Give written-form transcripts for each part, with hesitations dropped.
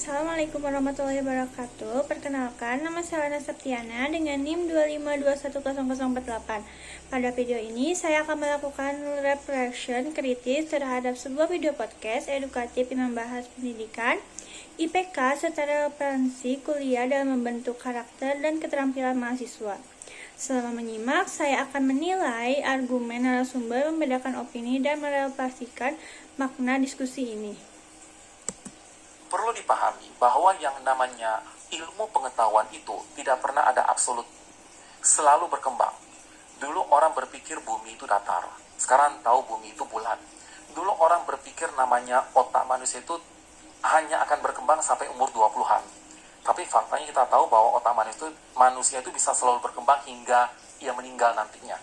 Assalamualaikum warahmatullahi wabarakatuh. Perkenalkan, nama saya Lana Septiana dengan NIM 252100048. Pada video ini, saya akan melakukan reflection kritis terhadap sebuah video podcast edukatif yang membahas pendidikan, IPK, serta relevansi kuliah dalam membentuk karakter dan keterampilan mahasiswa. Selama menyimak, saya akan menilai argumen narasumber, membedakan opini, dan merelevasikan makna diskusi ini. Perlu dipahami bahwa yang namanya ilmu pengetahuan itu tidak pernah ada absolut, selalu berkembang. Dulu orang berpikir bumi itu datar, sekarang tahu bumi itu bulat. Dulu orang berpikir namanya otak manusia itu hanya akan berkembang sampai umur 20-an. Tapi faktanya kita tahu bahwa otak manusia itu bisa selalu berkembang hingga ia meninggal nantinya.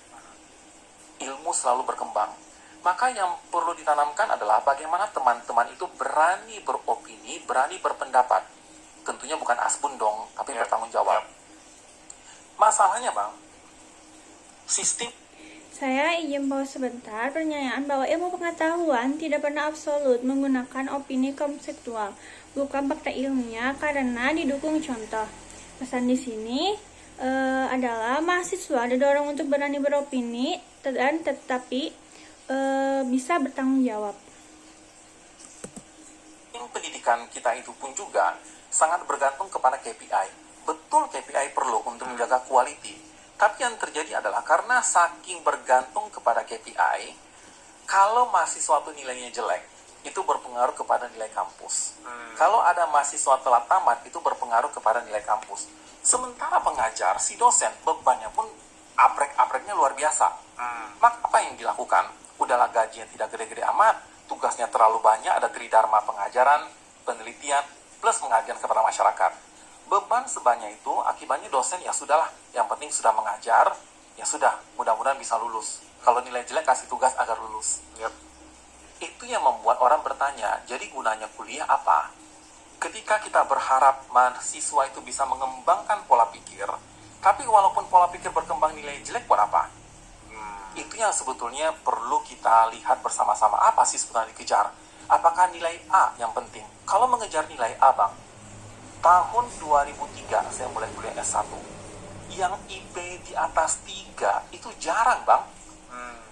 Ilmu selalu berkembang. Maka yang perlu ditanamkan adalah bagaimana teman-teman itu berani beropini, berani berpendapat. Tentunya bukan asbun dong, tapi bertanggung jawab. Masalahnya Bang, sistem... Saya izin pause sebentar. Pernyataan bahwa ilmu pengetahuan tidak pernah absolut menggunakan opini konseptual, bukan fakta ilmiah karena didukung contoh. Pesan di sini adalah mahasiswa didorong untuk berani beropini dan tetapi bisa bertanggung jawab. Pendidikan kita itu pun juga sangat bergantung kepada KPI. Betul KPI perlu untuk menjaga quality, tapi yang terjadi adalah karena saking bergantung kepada KPI, kalau mahasiswa itu nilainya jelek, itu berpengaruh kepada nilai kampus. Kalau ada mahasiswa telat tamat, itu berpengaruh kepada nilai kampus. Sementara pengajar, si dosen, bebannya pun abrek-abreknya luar biasa. Maka apa yang dilakukan? Udahlah gajinya tidak gede-gede amat, tugasnya terlalu banyak, ada tridharma pengajaran, penelitian, plus mengajar kepada masyarakat. Beban sebanyak itu, akibatnya dosen ya sudahlah, yang penting sudah mengajar, ya sudah, mudah-mudahan bisa lulus. Kalau nilai jelek kasih tugas agar lulus. Itu yang membuat orang bertanya, jadi gunanya kuliah apa? Ketika kita berharap mahasiswa itu bisa mengembangkan pola pikir, tapi walaupun pola pikir berkembang nilai jelek buat apa? Itu yang sebetulnya perlu kita lihat bersama-sama, apa sih sebetulnya dikejar. Apakah nilai A yang penting? Kalau mengejar nilai A Bang, tahun 2003 saya mulai kuliah S1, yang IP di atas 3 itu jarang Bang.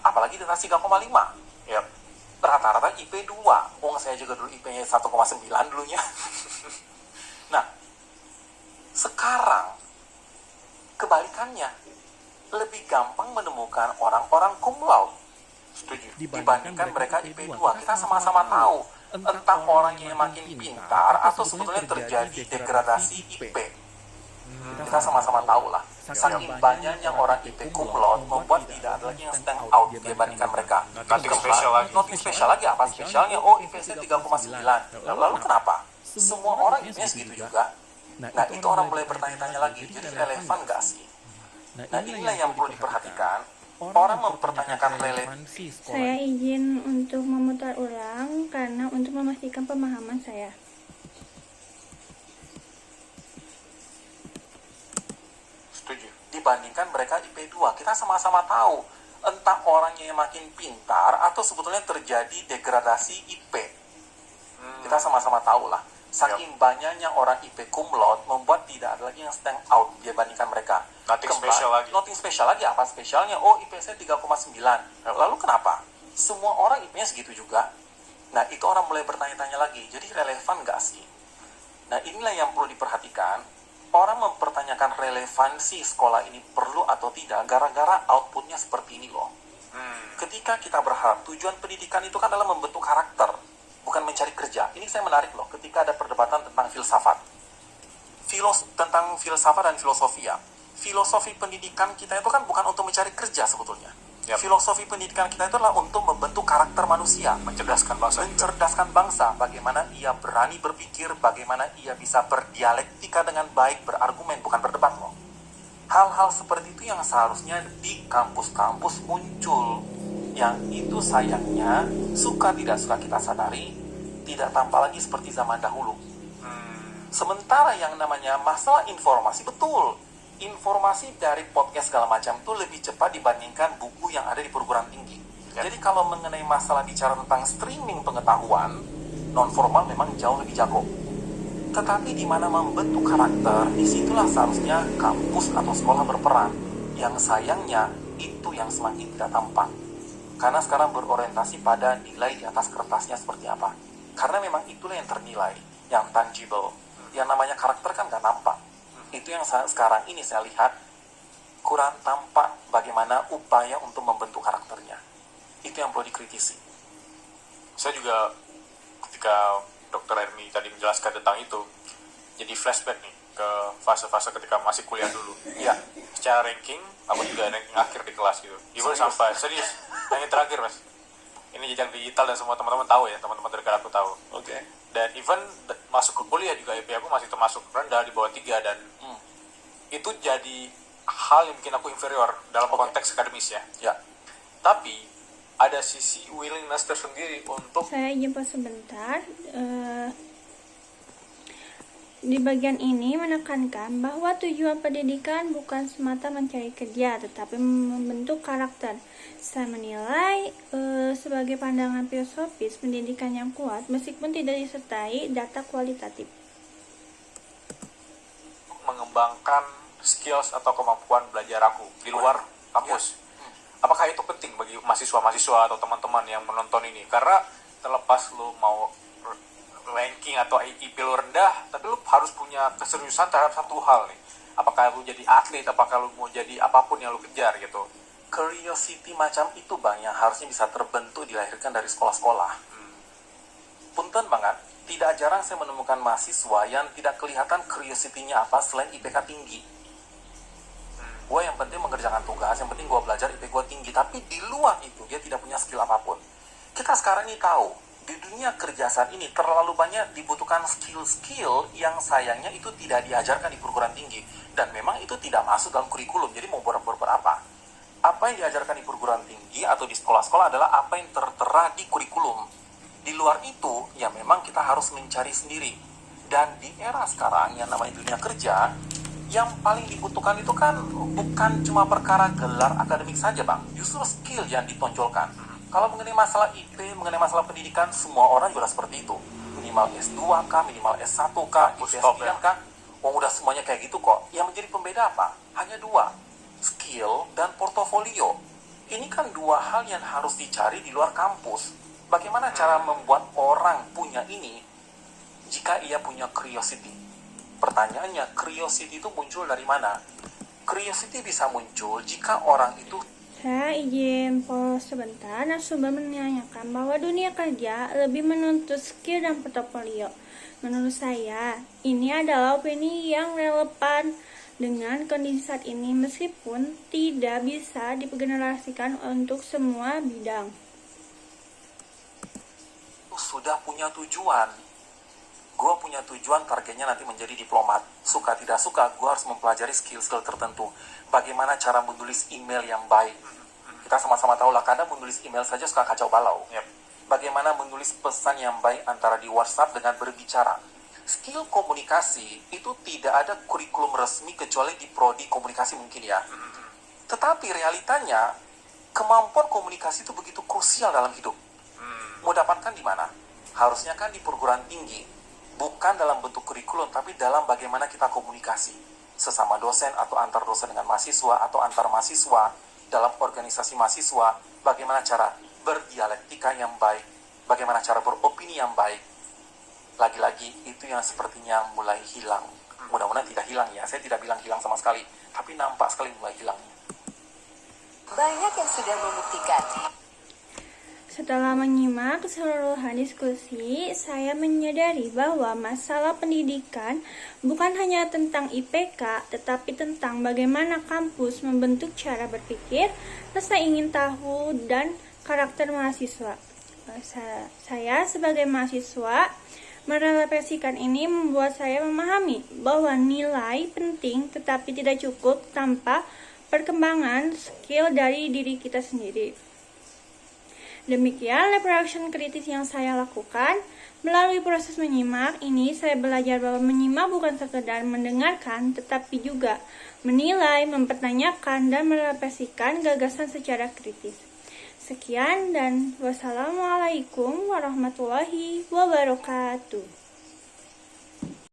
Apalagi di atas 3,5. Rata-rata IP 2. Saya juga dulu IP-nya 1,9 dulunya. Nah, sekarang kebalikannya, lebih gampang menemukan orang-orang cum laude dibandingkan mereka IP 2. Kita sama-sama tahu, entah orangnya makin pintar atau sebetulnya terjadi degradasi IP. Kita sama-sama tahu lah, saking banyaknya orang IP cum laude membuat tidak ada lagi yang stand out dibandingkan mereka. Nothing spesial lagi. Apa spesialnya? IP saya 3,9. Lalu kenapa? Semua orang IP-nya segitu juga. Nah, itu orang mulai bertanya-tanya lagi, jadi relevan nggak sih? Nah, inilah yang perlu diperhatikan. Orang mempertanyakan relevansi sekolah. Saya izin untuk memutar ulang karena untuk memastikan pemahaman saya. Setuju. Dibandingkan mereka IP 2, kita sama-sama tahu, entah orangnya yang makin pintar atau sebetulnya terjadi degradasi IP. Kita sama-sama tahu lah, saking banyaknya orang IP cum laude membuat tidak ada lagi yang stand out dibandingkan mereka. Nothing spesial lagi. Apa spesialnya? IP saya 3,9. Lalu kenapa? Semua orang IP-nya segitu juga. Nah, itu orang mulai bertanya-tanya lagi, jadi relevan nggak sih? Nah, inilah yang perlu diperhatikan. Orang mempertanyakan relevansi sekolah ini perlu atau tidak gara-gara outputnya seperti ini loh. Ketika kita berharap tujuan pendidikan itu kan adalah membentuk karakter, bukan mencari kerja. Ini saya menarik loh, ketika ada perdebatan tentang filsafat. Tentang filsafat dan filosofi ya. Filosofi pendidikan kita itu kan bukan untuk mencari kerja sebetulnya. Filosofi pendidikan kita itu adalah untuk membentuk karakter manusia, mencerdaskan bangsa, bagaimana ia berani berpikir, bagaimana ia bisa berdialektika dengan baik, berargumen, bukan berdebat loh. Hal-hal seperti itu yang seharusnya di kampus-kampus muncul. Yang itu sayangnya, suka tidak suka kita sadari, tidak tampak lagi seperti zaman dahulu. Sementara yang namanya masalah informasi, betul, informasi dari podcast segala macam itu lebih cepat dibandingkan buku yang ada di perguruan tinggi. Jadi kalau mengenai masalah bicara tentang streaming pengetahuan, non formal memang jauh lebih jago. Tetapi di mana membentuk karakter, disitulah seharusnya kampus atau sekolah berperan. Yang sayangnya, itu yang semakin tidak tampak. Karena sekarang berorientasi pada nilai di atas kertasnya seperti apa. Karena memang itulah yang ternilai, yang tangible. Yang namanya karakter kan nggak nampak. Itu yang sekarang ini saya lihat kurang tampak bagaimana upaya untuk membentuk karakternya. Itu yang perlu dikritisi. Saya juga ketika Dr. Ermi tadi menjelaskan tentang itu, jadi flashback nih ke fase-fase ketika masih kuliah dulu. Iya. Secara ranking, aku juga ranking akhir di kelas gitu. Even sampai serius, yang terakhir mas. Ini jejak digital dan semua teman-teman tahu ya, teman-teman terdekat aku tahu. Oke. Dan even masuk ke kuliah juga IP aku masih termasuk rendah di bawah 3 dan itu jadi hal yang bikin aku inferior dalam konteks akademis ya. Ya. Tapi ada sisi willingness tersendiri untuk Saya jemput sebentar. Di bagian ini menekankan bahwa tujuan pendidikan bukan semata mencari kerja, tetapi membentuk karakter. Saya menilai sebagai pandangan filosofis pendidikan yang kuat, meskipun tidak disertai data kualitatif. mengembangkan skills atau kemampuan belajar aku di luar kampus. Apakah itu penting bagi mahasiswa-mahasiswa atau teman-teman yang menonton ini? Karena terlepas lu mau ranking atau IP lu rendah, tapi lu harus punya keseriusan terhadap satu hal nih. Apakah lu jadi atlet, apakah lu mau jadi apapun yang lu kejar gitu. Curiosity macam itu bang yang harusnya bisa terbentuk dilahirkan dari sekolah-sekolah. Punten banget, tidak jarang saya menemukan mahasiswa yang tidak kelihatan curiosity-nya apa selain IPK tinggi. Gue yang penting mengerjakan tugas, yang penting gue belajar IP gue tinggi, tapi di luar itu dia tidak punya skill apapun. Kita sekarang ini tahu, di dunia kerja saat ini terlalu banyak dibutuhkan skill-skill yang sayangnya itu tidak diajarkan di perguruan tinggi. Dan memang itu tidak masuk dalam kurikulum, jadi mau berapa? Apa yang diajarkan di perguruan tinggi atau di sekolah-sekolah adalah apa yang tertera di kurikulum. Di luar itu, ya memang kita harus mencari sendiri. Dan di era sekarang yang namanya dunia kerja, yang paling dibutuhkan itu kan bukan cuma perkara gelar akademik saja bang, justru skill yang ditonjolkan. Kalau mengenai masalah IP, mengenai masalah pendidikan, semua orang juga seperti itu. Minimal S2 kah, minimal S1 kah, IP S9 kah, udah semuanya kayak gitu kok. Yang menjadi pembeda apa? Hanya dua, skill dan portofolio. Ini kan dua hal yang harus dicari di luar kampus. Bagaimana cara membuat orang punya ini jika ia punya curiosity? Pertanyaannya, curiosity itu muncul dari mana? Curiosity bisa muncul jika orang itu... Saya izin pause sebentar. Narasumber menanyakan bahwa dunia kerja lebih menuntut skill dan portofolio. Menurut saya, ini adalah opini yang relevan dengan kondisi saat ini, meskipun tidak bisa digenerasikan untuk semua bidang. Sudah punya tujuan. Gue punya tujuan, targetnya nanti menjadi diplomat. Suka tidak suka, gue harus mempelajari skill-skill tertentu. Bagaimana cara menulis email yang baik. Kita sama-sama tahu lah, kadang menulis email saja suka kacau balau. Bagaimana menulis pesan yang baik antara di WhatsApp dengan berbicara. Skill komunikasi itu tidak ada kurikulum resmi kecuali di prodi komunikasi mungkin ya. Tetapi realitanya, kemampuan komunikasi itu begitu krusial dalam hidup. Mau dapatkan di mana? Harusnya kan di perguruan tinggi. Bukan dalam bentuk kurikulum, tapi dalam bagaimana kita komunikasi. Sesama dosen atau antar dosen dengan mahasiswa atau antar mahasiswa, dalam organisasi mahasiswa, bagaimana cara berdialektika yang baik, bagaimana cara beropini yang baik. Lagi-lagi, itu yang sepertinya mulai hilang. Mudah-mudahan tidak hilang ya, saya tidak bilang hilang sama sekali, tapi nampak sekali mulai hilangnya. Banyak yang sudah membuktikan. Setelah menyimak keseluruhan diskusi, saya menyadari bahwa masalah pendidikan bukan hanya tentang IPK, tetapi tentang bagaimana kampus membentuk cara berpikir, rasa ingin tahu, dan karakter mahasiswa. Saya sebagai mahasiswa merefleksikan ini membuat saya memahami bahwa nilai penting tetapi tidak cukup tanpa perkembangan skill dari diri kita sendiri. Demikian reflection kritis yang saya lakukan. Melalui proses menyimak ini, saya belajar bahwa menyimak bukan sekedar mendengarkan, tetapi juga menilai, mempertanyakan, dan merefleksikan gagasan secara kritis. Sekian dan wassalamualaikum warahmatullahi wabarakatuh.